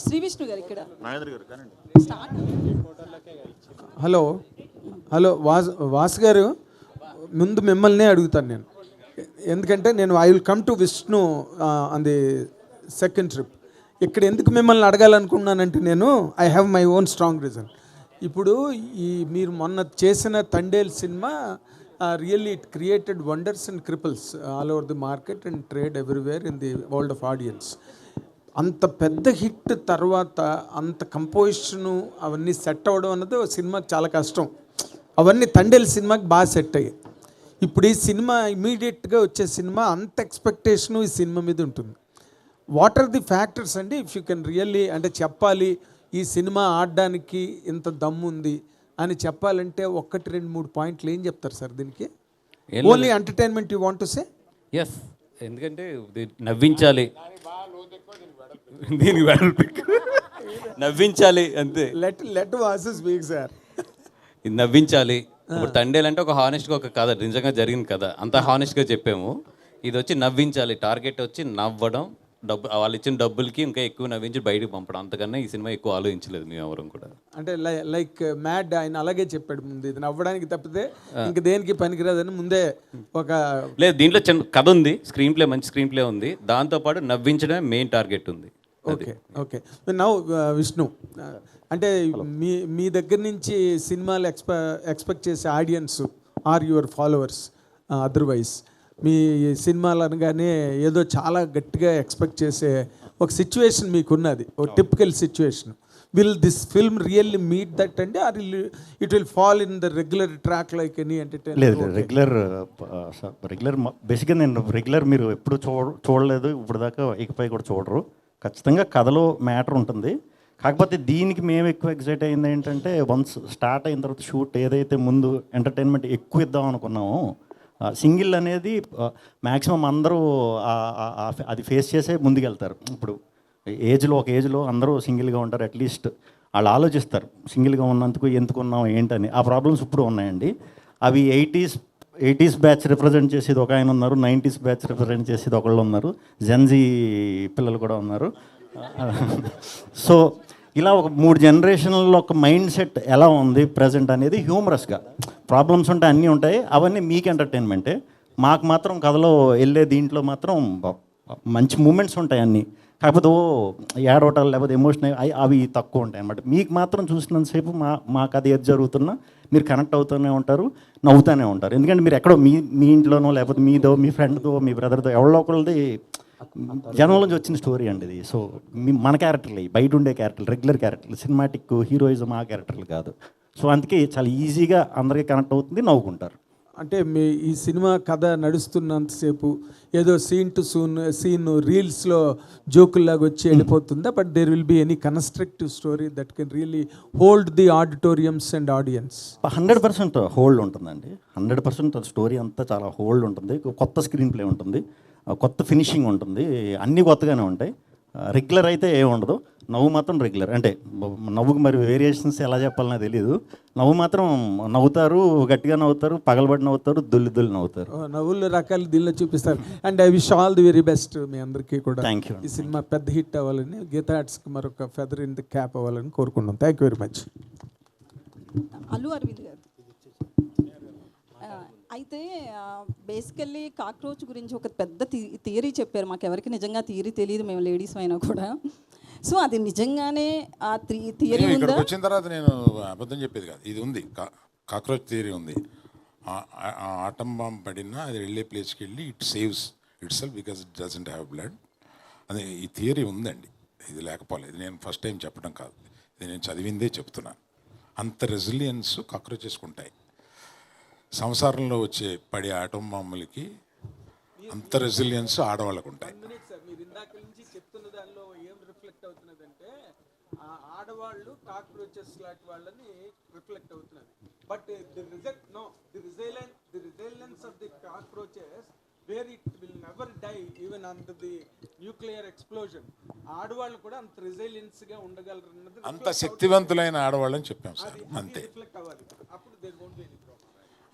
శ్రీ విష్ణు గారు ఇక్కడ start. Hello hello was గారు, ముందు మిమ్మల్ని అడుగుతాను నేను, ఎందుకంటే నేను I will come to Vishnu on the second trip. ఇక్కడ ఎందుకు మిమ్మల్ని అడగాలనుకున్నానంటే నేను I have my own strong reason. ఇప్పుడు మీరు మొన్న చేసిన తండేల్ సినిమా really it created wonders and ripples all over the market and trade everywhere in the world of audience. అంత పెద్ద హిట్ తర్వాత అంత కంపోజిషను అవన్నీ సెట్ అవ్వడం అన్నది సినిమాకి చాలా కష్టం. అవన్నీ తండేల్ సినిమాకి బాగా సెట్ అయ్యాయి. ఇప్పుడు ఈ సినిమా ఇమీడియట్గా వచ్చే సినిమా అంత ఎక్స్పెక్టేషను ఈ సినిమా మీద ఉంటుంది. వాట్ ఆర్ ది ఫ్యాక్టర్స్ అండి, ఇఫ్ యూ కెన్ రియల్లీ అంటే చెప్పాలి ఈ సినిమా ఆడడానికి ఇంత దమ్ము ఉంది అని చెప్పాలంటే 1, 2, 3 పాయింట్లు ఏం చెప్తారు సార్ దీనికి? Only entertainment you want to say? Yes, ఎందుకంటే నవ్వించాలి, దీనికి నవ్వించాలి అంతే. Let Vasu speak sir. ఇది నవ్వించాలి. ఇప్పుడు తండేలు అంటే ఒక హానెస్ట్గా ఒక కథ, నిజంగా జరిగిన కథ, అంత హానెస్ట్గా చెప్పాము. ఇది వచ్చి నవ్వించాలి, టార్గెట్ వచ్చి నవ్వడం, డబ్బు వాళ్ళు ఇచ్చిన డబ్బులకి ఇంకా ఎక్కువ నవ్వించి బయటకు పంపడం. అంతకన్నా ఈ సినిమా ఎక్కువ ఆలోచించలేదు మేము ఎవరం కూడా. అంటే లైక్ మ్యాడ్ ఆయన అలాగే చెప్పాడు ముందు, ఇది నవ్వడానికి తప్పితే ఇంక దేనికి పనికిరాదని ముందే ఒక లేదు. దీంట్లో చిన్న కథ ఉంది, స్క్రీన్ ప్లే మంచి స్క్రీన్ ప్లే ఉంది, దాంతోపాటు నవ్వించడమే మెయిన్ టార్గెట్ ఉంది. Okay okay. నౌ విష్ణు, అంటే మీ దగ్గర నుంచి సినిమాలు ఎక్స్పెక్ట్ చేసే audience or your followers, otherwise మీ సినిమాలు అనగానే ఏదో చాలా గట్టిగా ఎక్స్పెక్ట్ చేసే ఒక సిచ్యువేషన్ మీకున్నది, ఒక typical situation. Will this film really meet that అండి, or it will fall in the regular track like any entertainment? లేదు, రెగ్యులర్ బేసిక్గా నేను రెగ్యులర్ మీరు ఎప్పుడు చూడలేదు ఇప్పుడు దాకా, ఇకపై కూడా చూడరు. ఖచ్చితంగా కథలో మ్యాటర్ ఉంటుంది. కాకపోతే దీనికి మేము ఎక్కువ ఎక్సైట్ అయింది ఏంటంటే, వన్స్ స్టార్ట్ అయిన తర్వాత షూట్ ఏదైతే ముందు ఎంటర్టైన్మెంట్ ఎక్కువ ఇద్దాం అనుకున్నామో, సింగిల్ అనేది మ్యాక్సిమం అందరూ అది ఫేస్ చేసే ముందుకెళ్తారు. ఇప్పుడు ఒక ఏజ్లో అందరూ సింగిల్గా ఉంటారు, అట్లీస్ట్ వాళ్ళు ఆలోచిస్తారు సింగిల్గా ఉన్నందుకు ఎందుకున్నాం ఏంటని. ఆ ప్రాబ్లమ్స్ ఇప్పుడు ఉన్నాయండి. అవి 80s బ్యాచ్ రిప్రజెంట్ చేసేది ఒక ఆయన ఉన్నారు, 90s బ్యాచ్ రిప్రజెంట్ చేసేది ఒకళ్ళు ఉన్నారు, జెన్జీ పిల్లలు కూడా ఉన్నారు. సో ఇలా ఒక 3 జనరేషన్లో ఒక మైండ్ సెట్ ఎలా ఉంది ప్రజెంట్ అనేది హ్యూమరస్గా. ప్రాబ్లమ్స్ ఉంటాయి, అన్నీ ఉంటాయి, అవన్నీ మీకు ఎంటర్టైన్మెంటే. మాకు మాత్రం కథలో వెళ్ళే దీంట్లో మాత్రం మంచి మూమెంట్స్ ఉంటాయి అన్నీ. కాకపోతే ఏడవటాలు లేకపోతే ఎమోషనల్ అవి తక్కువ ఉంటాయి అన్నమాట. మీకు మాత్రం చూసినంతసేపు మాకు అది ఏది జరుగుతున్నా మీరు కనెక్ట్ అవుతూనే ఉంటారు, నవ్వుతూనే ఉంటారు. ఎందుకంటే మీరు ఎక్కడో మీ ఇంట్లోనో లేకపోతే మీదో మీ ఫ్రెండ్తో మీ బ్రదర్తో ఎవరో ఒకళ్ళది జనం నుంచి వచ్చిన స్టోరీ అండి ఇది. సో మన క్యారెక్టర్లు, బయట ఉండే క్యారెక్టర్లు, రెగ్యులర్ క్యారెక్టర్లు, సినిమాటిక్ హీరోయిజం ఆ క్యారెక్టర్లు కాదు. సో అందుకే చాలా ఈజీగా అందరికీ కనెక్ట్ అవుతుంది, నవ్వుకుంటారు. అంటే మీ ఈ సినిమా కథ నడుస్తున్నంతసేపు ఏదో సీన్ రీల్స్లో జోకుల్లాగా వచ్చి వెళ్ళిపోతుందా? But there will be any constructive story that can really hold the auditoriums and audience? 100% hold ఉంటుందండి. 100% స్టోరీ అంతా చాలా హోల్డ్ ఉంటుంది. కొత్త స్క్రీన్ ప్లే ఉంటుంది, కొత్త ఫినిషింగ్ ఉంటుంది, అన్నీ కొత్తగానే ఉంటాయి. రెగ్యులర్ అయితే ఏముండదు. నవ్వు మాత్రం రెగ్యులర్. అంటే నవ్వుకి మరి వేరియేషన్స్ ఎలా చెప్పాలనే తెలియదు. నవ్వు మాత్రం నవ్వుతారు, గట్టిగా నవ్వుతారు, పగలబడి నవ్వుతారు, దుల్లి నవ్వుతారు. నవ్వులు రకాలు దీనిలో చూపిస్తారు. And I wish all the very best మీ అందరికీ కూడా. Thank you. ఈ సినిమా పెద్ద హిట్ అవ్వాలని, గీతా ఆర్ట్స్కి మరొక ఫెదర్ ఇన్ ది క్యాప్ అవ్వాలని కోరుకుంటాం. Thank you very much. Allu Aravind గారు, అయితే బేసికల్లీ కాక్రోచ్ గురించి ఒక పెద్ద థియరీ చెప్పారు. మాకు ఎవరికి నిజంగా థియరీ తెలియదు, మేము లేడీస్ అయినా కూడా. సో అది నిజంగానే ఆ థియరీ ఉందా? వచ్చిన తర్వాత నేను అబద్ధం చెప్పేది కాదు, ఇది ఉంది, కాక్రోచ్ థియరీ ఉంది. ఆటం బాంబ్ పడినా అది వెళ్ళే ప్లేస్కి వెళ్ళి it saves it self because it doesn't have blood అని ఈ థియరీ ఉందండి. ఇది లేకపోలేదు, నేను ఫస్ట్ టైం చెప్పడం కాదు, ఇది నేను చదివిందే చెప్తున్నాను. అంత రెసిలియన్స్ కాక్రోచెస్కి ఉంటాయి. సంసారంలో వచ్చే పడే ఆటం బాంబులకి అంత రెసిలియన్స్ ఆడవాళ్ళకు ఉంటాయి. మీరు ఇందాక నుంచి చెప్తున్న దానిలో ఏం రిఫ్లెక్ట్ అవుతున్నదంటే, ఆడవాళ్ళు కాక్రోచెస్ లాంటి వాళ్ళని రిఫ్లెక్ట్ అవుతున్నది. But the resilience of the cockroaches where it will never die even under the nuclear explosion. ఆడవాళ్ళు కూడా అంత రెసిలియన్స్గా ఉండగలరు అన్నది, అంత శక్తివంతులైన ఆడవాళ్ళని చెప్పాం సార్, అంతే. రిఫ్లెక్ట్ అవ్వాలి, అప్పుడు there won't be any problem.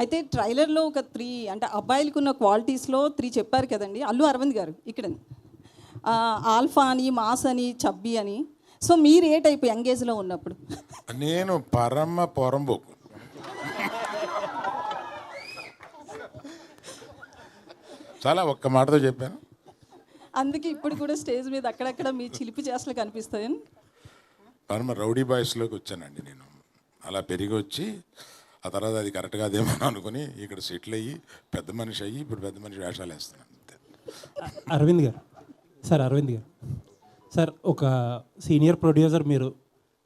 అయితే ట్రైలర్లో ఒక 3 అంటే అబ్బాయిలకు ఉన్న క్వాలిటీస్లో 3 చెప్పారు కదండి అల్లు అరవింద్ గారు. ఇక్కడ ఆల్ఫా అని, మాస్ అని, చబ్బి అని. సో మీరు ఏ టైప్ యంగ్ ఏజ్లో ఉన్నప్పుడు? నేను పరమ పొరంబోకు. చాలా ఒక్క మాటతో చెప్పాను. అందుకే ఇప్పుడు కూడా స్టేజ్ మీద అక్కడక్కడ మీ చిలిపి చేష్టలు కనిపిస్తాయి. పరమ రౌడీ బాయ్స్లోకి వచ్చానండి నేను. అలా పెరిగి వచ్చి ఆ తర్వాత అది కరెక్ట్ కాదేమో అనుకుని ఇక్కడ సెటిల్ అయ్యి పెద్ద మనిషి అయ్యి ఇప్పుడు పెద్ద మనిషి వేషాలు వేస్తున్నాను అంతే. అరవింద్ గారు సార్, ఒక సీనియర్ ప్రొడ్యూసర్ మీరు,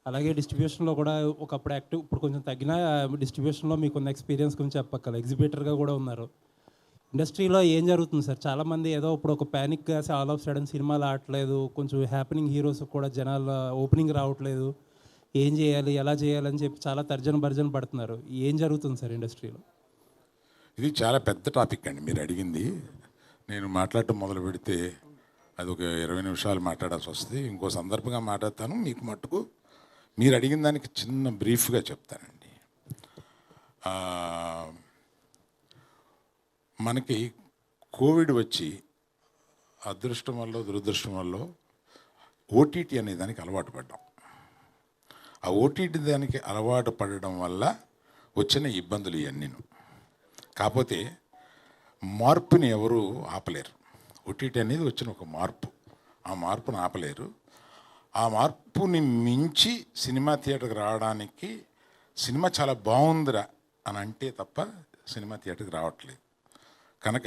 అలాగే డిస్ట్రిబ్యూషన్లో కూడా ఒకప్పుడు యాక్టివ్, ఇప్పుడు కొంచెం తగ్గిన డిస్ట్రిబ్యూషన్లో మీకున్న ఎక్స్పీరియన్స్ గురించి చెప్పక్కల, ఎగ్జిబిటర్గా కూడా ఉన్నారు. ఇండస్ట్రీలో ఏం జరుగుతుంది సార్? చాలామంది ఏదో ఇప్పుడు ఒక ప్యానిక్గా ఆల్ ఆఫ్ సడన్ సినిమాలు ఆడట్లేదు, కొంచెం హ్యాపెనింగ్ హీరోస్ కూడా జనాలు ఓపెనింగ్ రావట్లేదు, ఏం చేయాలి, ఎలా చేయాలని చెప్పి చాలా తర్జన పడుతున్నారు. ఏం జరుగుతుంది సార్ ఇండస్ట్రీలో? ఇది చాలా పెద్ద టాపిక్ అండి మీరు అడిగింది. నేను మాట్లాడటం మొదలు పెడితే అది ఒక 20 నిమిషాలు మాట్లాడాల్సి వస్తుంది. ఇంకో సందర్భంగా మాట్లాడతాను. మీకు మట్టుకు మీరు అడిగిన దానికి చిన్న బ్రీఫ్గా చెప్తానండి. మనకి కోవిడ్ వచ్చి అదృష్టం వల్ల దురదృష్టం వల్ల ఓటీటీ అనే దానికి అలవాటు పడ్డాం. ఆ ఓటీటీ దానికి అలవాటు పడడం వల్ల వచ్చిన ఇబ్బందులు ఇవన్నీ. కాకపోతే మార్పుని ఎవరు ఆపలేరు. ఓటీటీ అనేది వచ్చిన ఒక మార్పు, ఆ మార్పుని ఆపలేరు. ఆ మార్పుని మించి సినిమా థియేటర్కి రావడానికి సినిమా చాలా బాగుందిరా అని అంటే తప్ప సినిమా థియేటర్కి రావట్లేదు. కనుక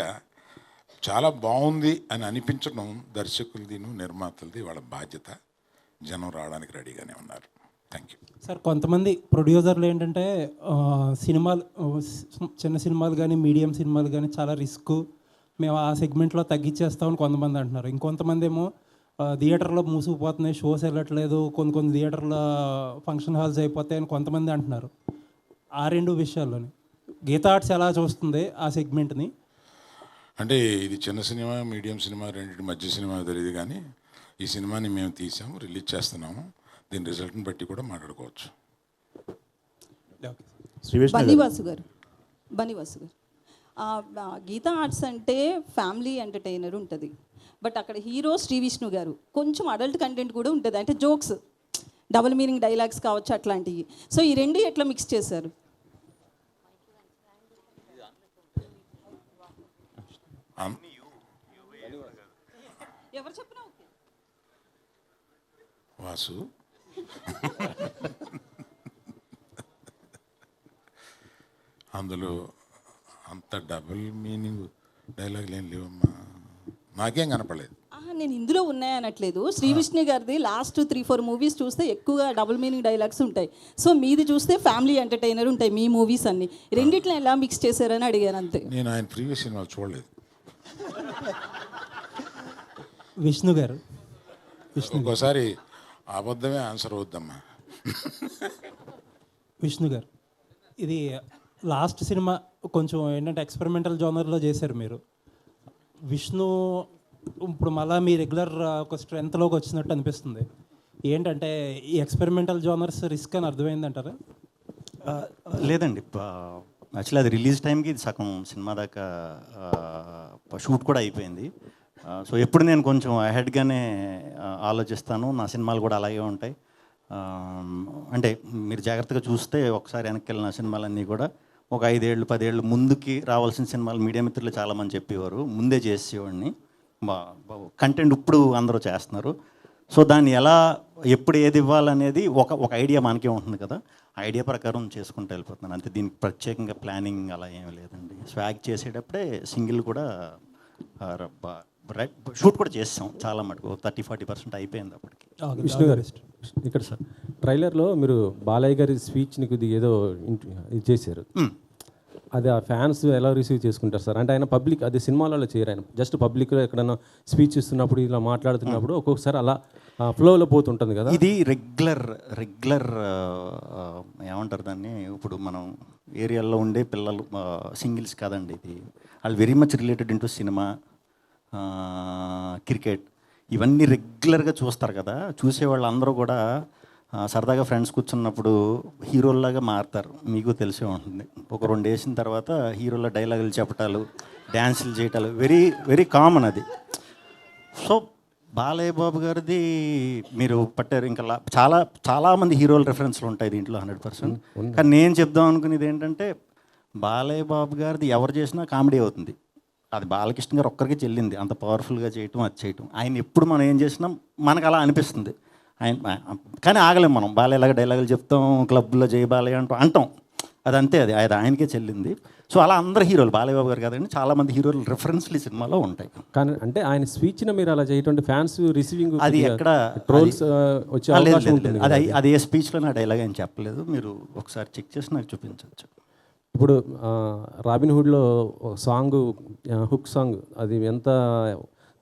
చాలా బాగుంది అని అనిపించడం దర్శకులది, నిర్మాతలది వాళ్ళ బాధ్యత. జనం రావడానికి రెడీగానే ఉన్నారు. Thank you sir. కొంతమంది ప్రొడ్యూసర్లు ఏంటంటే సినిమాలు, చిన్న సినిమాలు కానీ మీడియం సినిమాలు కానీ చాలా రిస్క్, మేము ఆ సెగ్మెంట్లో తగ్గించేస్తామని కొంతమంది అంటున్నారు. ఇంకొంతమంది ఏమో థియేటర్లో మూసుకుపోతున్నాయి, షోస్ వెళ్ళట్లేదు, కొన్ని థియేటర్లో ఫంక్షన్ హాల్స్ అయిపోతాయని కొంతమంది అంటున్నారు. ఆ రెండు విషయాల్లోని గీతా ఆర్ట్స్ ఎలా చూస్తుంది ఆ సెగ్మెంట్ని? అంటే ఇది చిన్న సినిమా, మీడియం సినిమా, రెండింటి మధ్య సినిమా తెలియదు. కానీ ఈ సినిమాని మేము తీసాము, రిలీజ్ చేస్తున్నాము. దీని రిజల్ట్ని బట్టి కూడా మాట్లాడుకోవచ్చు. బనివాసు గారు, గీతా ఆర్ట్స్ అంటే ఫ్యామిలీ ఎంటర్టైనర్ ఉంటుంది, బట్ అక్కడ హీరో శ్రీ విష్ణు గారు. కొంచెం అడల్ట్ కంటెంట్ కూడా ఉంటుంది, అంటే జోక్స్, డబుల్ మీనింగ్ డైలాగ్స్ కావచ్చు, అట్లాంటివి. సో ఈ రెండు ఎట్లా మిక్స్ చేశారు? ఎవరు చెప్పినా ఓకే. వాసు అందులో అంత డబుల్ మీనింగ్ డైలాగులు ఏం లేవమ్మా, నాకేం కనపడలేదు. నేను ఇందులో ఉన్నాయనట్లేదు. శ్రీ విష్ణు గారిది లాస్ట్ 3-4 మూవీస్ చూస్తే ఎక్కువగా డబుల్ మీనింగ్ డైలాగ్స్ ఉంటాయి. సో మీది చూస్తే ఫ్యామిలీ ఎంటర్టైనర్ ఉంటాయి మీ మూవీస్ అన్ని. రెండిట్లో ఎలా మిక్స్ చేశారని అడిగాను అంతే. నేను ఆయన ప్రీవియస్ సినిమాలు చూడలేదు. విష్ణు గారు, ఒక్కోసారి అబద్ధమే ఆన్సర్ అవుద్దమ్మా. విష్ణు గారు, ఇది లాస్ట్ సినిమా కొంచెం ఏంటంటే ఎక్స్పెరిమెంటల్ జోనర్లో చేశారు మీరు. విష్ణు ఇప్పుడు మళ్ళీ మీ రెగ్యులర్ ఒక స్ట్రెంత్లోకి వచ్చినట్టు అనిపిస్తుంది. ఏంటంటే ఈ ఎక్స్పెరిమెంటల్ జోనర్స్ రిస్క్ అని అర్థమైందంటారా? లేదండి, యాక్చువల్లీ అది రిలీజ్ టైంకి ఇది సగం సినిమా దాకా షూట్ కూడా అయిపోయింది. సో ఎప్పుడు నేను కొంచెం అహెడ్గానే ఆలోచిస్తాను, నా సినిమాలు కూడా అలాగే ఉంటాయి. అంటే మీరు జాగ్రత్తగా చూస్తే ఒకసారి వెనక్కి వెళ్ళిన సినిమాలన్నీ కూడా ఒక 5 ఏళ్ళు 10 ఏళ్ళు ముందుకి రావాల్సిన సినిమాలు మీడియా మిత్రులు చాలామంది చెప్పేవారు, ముందే చేసేవాడిని. కంటెంట్ ఇప్పుడు అందరూ చేస్తున్నారు. సో దాన్ని ఎలా ఎప్పుడు ఏది ఇవ్వాలనేది ఒక ఐడియా మనకే ఉంటుంది కదా, ఐడియా ప్రకారం చేసుకుంటూ వెళ్ళిపోతున్నాను అంతే. దీనికి ప్రత్యేకంగా ప్లానింగ్ అలా ఏమీ లేదండి. స్వాగ్ చేసేటప్పుడే సింగిల్ కూడా షూట్ కూడా చేసాం చాలా మటుకు, 30-40% అయిపోయింది అప్పటికి. విష్ణు గారు ఇక్కడ సార్, ట్రైలర్లో మీరు బాలయ్య గారి స్పీచ్ని కొద్దిగా ఏదో ఇది చేశారు, అది ఆ ఫ్యాన్స్ ఎలా రిసీవ్ చేసుకుంటారు సార్? అంటే ఆయన పబ్లిక్, అది సినిమాలలో చేయరు, ఆయన జస్ట్ పబ్లిక్లో ఎక్కడైనా స్పీచ్ ఇస్తున్నప్పుడు ఇలా మాట్లాడుతున్నప్పుడు ఒక్కొక్కసారి అలా ఫ్లోలో పోతుంటుంది కదా. ఇది రెగ్యులర్ ఏమంటారు దాన్ని, ఇప్పుడు మనం ఏరియాలో ఉండే పిల్లలు సింగిల్స్ కాదండి, ఇది వాళ్ళు very much related into cinema, cricket, ఇవన్నీ రెగ్యులర్గా చూస్తారు కదా. చూసేవాళ్ళు అందరూ కూడా సరదాగా ఫ్రెండ్స్ కూర్చున్నప్పుడు హీరోల్లాగా మారుతారు, మీకు తెలిసే ఉంటుంది. ఒక 2 వేసిన తర్వాత హీరోల డైలాగులు చెప్పటాలు, డ్యాన్సులు చేయటాలు వెరీ కామన్ అది. సో బాలయ్య బాబు గారిది మీరు పట్టారు ఇంకా చాలామంది హీరోల రెఫరెన్స్లు ఉంటాయి దీంట్లో 100%. కానీ నేను చెప్దాం అనుకునేది ఏంటంటే బాలయ్య బాబు గారిది ఎవరు చేసినా కామెడీ అవుతుంది. అది బాలకృష్ణ గారు ఒక్కరికి చెల్లింది అంత పవర్ఫుల్గా చేయటం, అది చేయటం. ఆయన ఎప్పుడు మనం ఏం చేసినా మనకు అలా అనిపిస్తుంది. ఆయన కానీ ఆగలేం మనం. బాలయ్యలాగా డైలాగులు చెప్తాం, క్లబ్లో జై బాలయ్య అంటాం. అది అంతే, అది ఆయనకే చెల్లింది. సో అలా అందరు హీరోలు, బాలయ్య బాబు గారు కాదండి, చాలామంది హీరోలు రెఫరెన్స్లు ఈ సినిమాలో ఉంటాయి. కానీ అంటే ఆయన స్పీచ్ని మీరు అలా చేయటం ఫ్యాన్స్ రిసీవింగ్ అది ఎక్కడ ట్రోల్స్ వచ్చే అవకాశం ఉంటుంది. అది ఏ స్పీచ్లో నా డైలాగ్ అని చెప్పలేదు. మీరు ఒకసారి చెక్ చేసి నాకు చూపించవచ్చు. ఇప్పుడు రాబిన్ హుడ్లో సాంగ్, హుక్ సాంగ్, అది ఎంత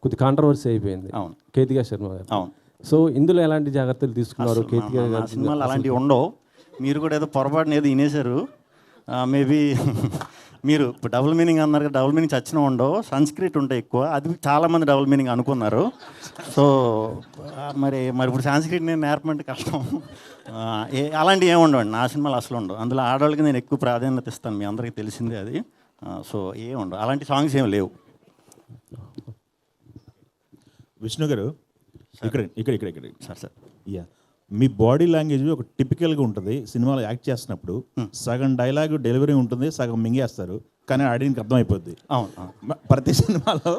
కొద్ది కాంట్రవర్సీ అయిపోయింది. అవును. కేతికా శర్మ గారు. అవును. సో ఇందులో ఎలాంటి జాగ్రత్తలు తీసుకున్నారు కేతికా గారు? సినిమాలు అలాంటివి ఉండవు. మీరు కూడా ఏదో పొరపాటున ఏదో వినేశారు. మేబీ మీరు ఇప్పుడు డబుల్ మీనింగ్ అన్నారు కదా, డబుల్ మీనింగ్ చచ్చిన ఉండవు, సంస్క్రిట్ ఉంటాయి ఎక్కువ. అది చాలామంది డబుల్ మీనింగ్ అనుకున్నారు. సో మరి ఇప్పుడు సంస్క్రిట్ నేను నేర్పమంటే కష్టం. అలాంటివి ఏమి ఉండవండి నా సినిమాలు, అసలు ఉండవు. అందులో ఆడవాళ్ళకి నేను ఎక్కువ ప్రాధాన్యత ఇస్తాను, మీ అందరికీ తెలిసిందే అది. సో ఏమి ఉండవు, అలాంటి సాంగ్స్ ఏమి లేవు. విష్ణు గారు ఇక్కడ సార్ యా, మీ బాడీ లాంగ్వేజ్ ఒక టిపికల్గా ఉంటుంది. సినిమాలో యాక్ట్ చేస్తున్నప్పుడు సగం డైలాగ్ డెలివరీ ఉంటుంది, సగం మింగేస్తారు, కానీ ఆడియన్కి అర్థమైపోద్ది. అవును. ప్రతి సినిమాలో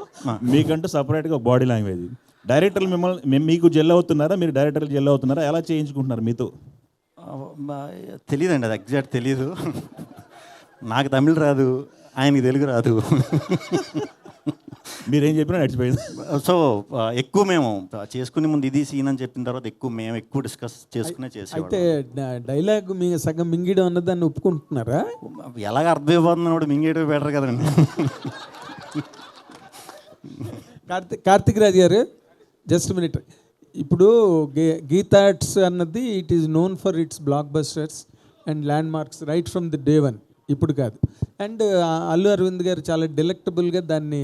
మీకంటూ సపరేట్గా ఒక బాడీ లాంగ్వేజ్. డైరెక్టర్లు మిమ్మల్ని మీకు జెల్ అవుతున్నారా, మీరు డైరెక్టర్లు జెల్ అవుతున్నారా, ఎలా చేయించుకుంటున్నారు మీతో? తెలియదండి, అది ఎగ్జాక్ట్ తెలీదు. నాకు తమిళ్ రాదు, ఆయనకి తెలుగు రాదు. మీరేం చెప్పినా నడిచిపోయింది. సో ఎక్కువ మేము చేసుకునే ముందు ఇది సీన్ అని చెప్పిన తర్వాత మేము ఎక్కువ డిస్కస్ చేసుకునే చేసాం. అయితే డైలాగ్ మీ సగం మింగిడం అన్నది దాన్ని ఒప్పుకుంటున్నారా? ఎలాగ అర్థమైపోతుంది కూడా మింగేయడం బెటర్ కదండి. కార్తిక్ రాజ్ గారు, జస్ట్ మినిట్. ఇప్పుడు గీతాట్స్ అన్నది it is known for it's black busters and land marks right from the day one. ఇప్పుడు కాదు. అండ్ అల్లు అరవింద్ గారు చాలా డెలెక్టబుల్గా దాన్ని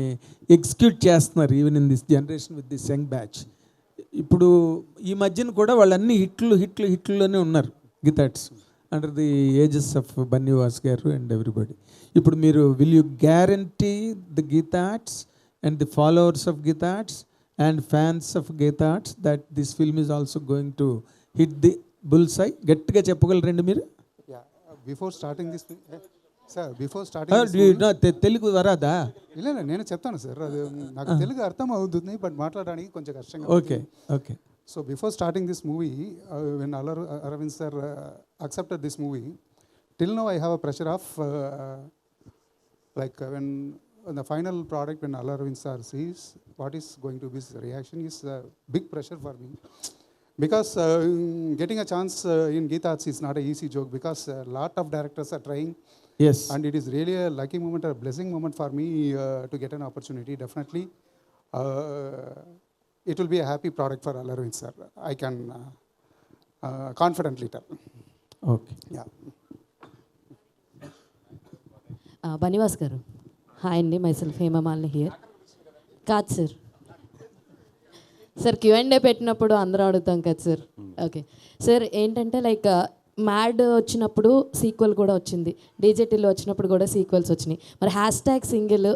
ఎగ్జిక్యూట్ చేస్తున్నారు even in this generation with this young batch. ఇప్పుడు ఈ మధ్యన కూడా వాళ్ళన్ని హిట్లులోనే ఉన్నారు గీతాట్స్, under the ages of Bunny Vas గారు అండ్ ఎవ్రీబడి. ఇప్పుడు మీరు will you guarantee the గీతాట్స్ and the followers of గీతాట్స్ and fans of గీతాట్స్ that this film is also going to hit the bullseye? గట్టిగా చెప్పగలరండి మీరు? Before starting this sir, before starting Telugu వరాదా? ಇಲ್ಲ నేను చెప్తాను sir, అది నాకు తెలుగు అర్థం అవుతుంది, బట్ మాట్లాడడానికి కొంచెం కష్టంగా. Okay. So before starting this movie, when Aravind sir accepted this movie, till now I have a pressure of like when the final product, when Aravind sir sees what is going to be his reaction, is a big pressure for me. Because getting a chance in Geetaats is not an easy joke, because a lot of directors are trying. Yes. And it is really a lucky moment, a blessing moment for me to get an opportunity. Definitely, it will be a happy product for Aravind sir. I can confidently tell. Okay. Yeah. Bunny Vas గారు, hi అండి, myself Hema Malini here. కాదు sir, sir Q&A పెట్టినప్పుడు అందరూ అడుగుతాం కదా sir. Okay sir, ఏంటంటే like mad వచ్చినప్పుడు sequel కూడా వచ్చింది, డీజేటీలో వచ్చినప్పుడు కూడా సీక్వెల్స్ వచ్చినాయి. మరి హ్యాష్ట్యాగ్ సింగిల్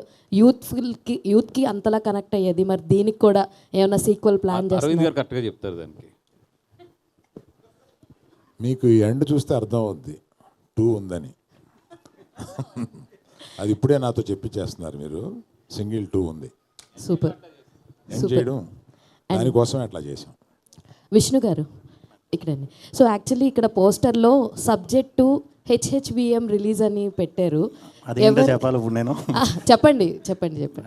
యూత్కి అంతలా కనెక్ట్ అయ్యేది, మరి దీనికి కూడా ఏమైనా సీక్వెల్ ప్లాన్ చేస్తారు? అరవింద్ గారు కరెక్ట్గా చెప్తారు దానికి. మీకు ఈ ఎండ్ చూస్తే అర్థం అవుద్ది 2 ఉందని. అది ఇప్పుడే నాతో చెప్పించేస్తున్నారు మీరు, సింగిల్ 2 ఉంది. సూపర్. ఏం చేయడం, దానికోసం అట్లా చేసాం. విష్ణు గారు ఇక్కడండి. సో యాక్చువల్లీ ఇక్కడ పోస్టర్లో సబ్జెక్టు HHVM రిలీజ్ అని పెట్టారు. చెప్పాలి ఇప్పుడు నేను? చెప్పండి.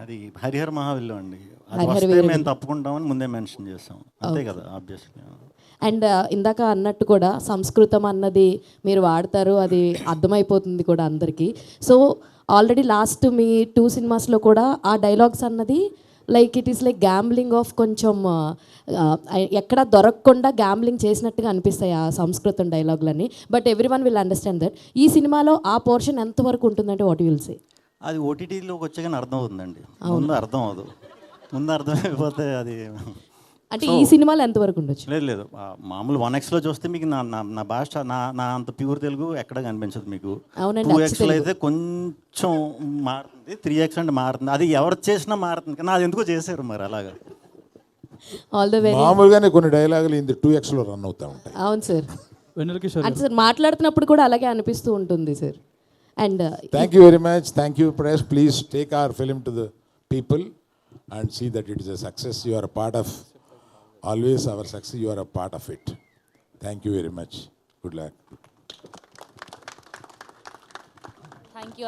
అది హరిహర మహావిల్లో అండి, అది వస్తే మేము తప్పుకుంటామని ముందే మెన్షన్ చేస్తాం, అంతే కదా ఆబ్వియస్లీ. అండ్ ఇందాక అన్నట్టు కూడా సంస్కృతం అన్నది మీరు వాడతారు, అది అర్థమైపోతుంది కూడా అందరికీ. సో ఆల్రెడీ లాస్ట్ మీ 2 సినిమాస్లో కూడా ఆ డైలాగ్స్ అన్నది like it is like gambling of, కొంచెం ఎక్కడ దొరకకుండా గ్యాంబ్లింగ్ చేసినట్టుగా అనిపిస్తాయి ఆ సంస్కృతం డైలాగులన్నీ. But every one will understand that. ఈ సినిమాలో ఆ పోర్షన్ ఎంతవరకు ఉంటుందంటే వాట్ విల్ సే? అది ఓటీటీలోకి వచ్చాకనే అర్థం అవుతుందండి, ముందు అర్థం అవ్వదు. ముందు అర్థమైపోతే అది అంటే ఈ సినిమాలో ఎంతవరకు ఉండొచ్చు? లేదు మామూలు 1Xలో చూస్తే మీకు నా భాష నా అంత ప్యూర్ తెలుగు ఎక్కడ కనిపించదు మీకు. 2Xలో అయితే కొంచెం మారుతుంది, 3X అంటే మారుతుంది. అది ఎవరు చేసినా మారుతుంది, కానీ అది ఎందుకో చేశారు మరి అలాగా. All the very. మామూలుగానే కొన్ని డైలాగులు ఇది 2xలో రన్ అవుతూ ఉంటాయి. అవును సార్. వెన్నెల కిషోర్ అంటే సార్ మాట్లాడుతున్నప్పుడు కూడా అలాగే అనిపిస్తూ ఉంటుంది sir. And Thank you very much. Thank you, press. Please take our film to the people and see that it is a success. You are a part of, always our success, you are a part of it. Thank you very much. Good luck. Thank you.